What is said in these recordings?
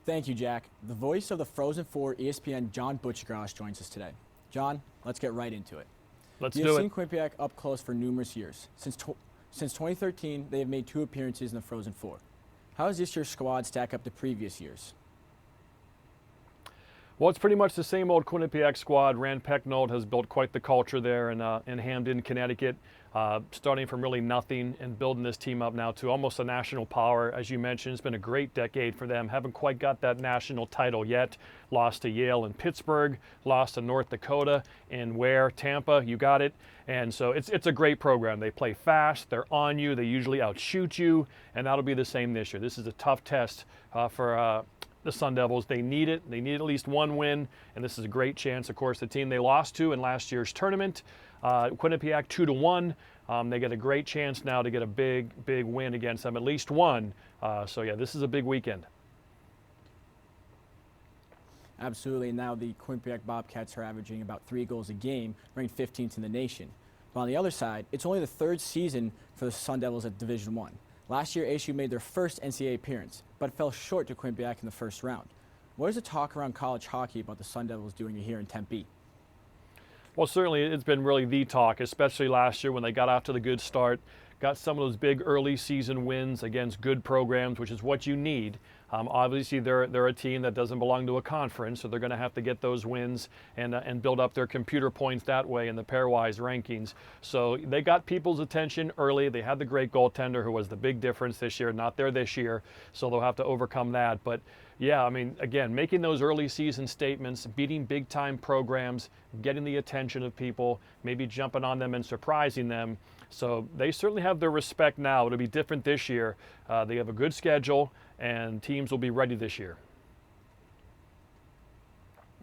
Thank you, Jack. The voice of the Frozen Four, ESPN, John Buccigross, joins us today. John, let's get right into it. Let's do it. You've seen Quinnipiac up close for numerous years. Since 2013, they have made 2 appearances in the Frozen Four. How does this year's squad stack up to previous years? Well, it's pretty much the same old Quinnipiac squad. Rand Pecknold has built quite the culture there in Hamden, Connecticut, starting from really nothing and building this team up now to almost a national power. As you mentioned, it's been a great decade for them. Haven't quite got that national title yet. Lost to Yale and Pittsburgh, lost to North Dakota and Tampa, you got it. And so it's a great program. They play fast, they're on you, they usually outshoot you, and that'll be the same this year. This is a tough test for the Sun Devils. They need it. They need at least one win, and this is a great chance. Of course, the team they lost to in last year's tournament, Quinnipiac 2-1. They get a great chance now to get a big win against them, at least one. So yeah, this is a big weekend. Absolutely. And now the Quinnipiac Bobcats are averaging about 3 goals a game, ranked 15th in the nation. But on the other side, it's only the 3rd season for the Sun Devils at Division I. Last year, ASU made their first NCAA appearance, but fell short to Quinnipiac in the first round. What is the talk around college hockey about the Sun Devils doing it here in Tempe? Well, certainly it's been really the talk, especially last year when they got off to the good start, got some of those big early season wins against good programs, which is what you need. Obviously, they're a team that doesn't belong to a conference, so they're going to have to get those wins and build up their computer points that way in the pairwise rankings. So they got people's attention early. They had the great goaltender who was the big difference this year, not there this year, so they'll have to overcome that. But yeah, I mean, again, making those early season statements, beating big time programs, getting the attention of people, maybe jumping on them and surprising them. So they certainly have their respect now. It'll be different this year. They have a good schedule, and teams will be ready this year.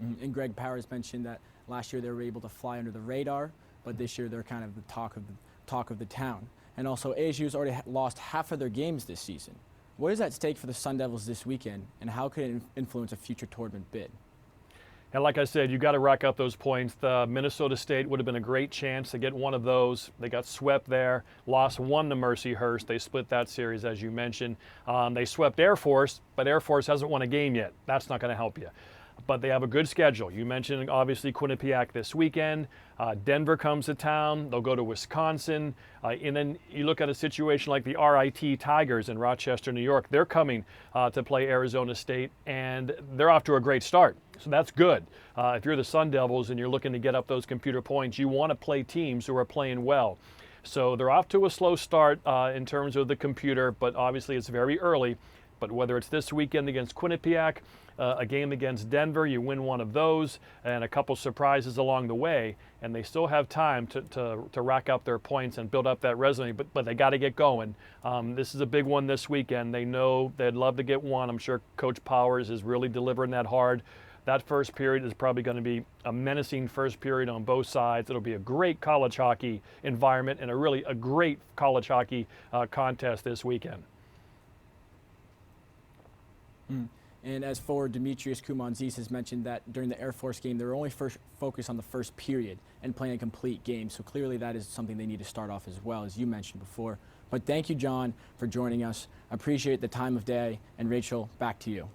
And Greg Powers mentioned that last year they were able to fly under the radar, but this year they're kind of the talk of the town. And also, ASU's already lost half of their games this season. What is at stake for the Sun Devils this weekend, and how could it influence a future tournament bid? And like I said, you got to rack up those points. Minnesota State would have been a great chance to get one of those. They got swept there, lost 1 to Mercyhurst. They split that series, as you mentioned. They swept Air Force, but Air Force hasn't won a game yet. That's not going to help you. But they have a good schedule. You mentioned, obviously, Quinnipiac this weekend. Denver comes to town. They'll go to Wisconsin. And then you look at a situation like the RIT Tigers in Rochester, New York. They're coming to play Arizona State, and they're off to a great start. So that's good. If you're the Sun Devils and you're looking to get up those computer points, you want to play teams who are playing well. So they're off to a slow start in terms of the computer, but obviously it's very early. But whether it's this weekend against Quinnipiac, a game against Denver, you win one of those, and a couple surprises along the way, and they still have time to rack up their points and build up that resume, but they got to get going. This is a big one this weekend. They know they'd love to get one. I'm sure Coach Powers is really delivering that hard. That first period is probably going to be a menacing first period on both sides. It'll be a great college hockey environment and a great college hockey contest this weekend. And as forward Demetrius Kumanzis has mentioned that during the Air Force game, they were only focused on the first period and playing a complete game. So clearly that is something they need to start off as well, as you mentioned before. But thank you, John, for joining us. I appreciate the time of day. And Rachel, back to you.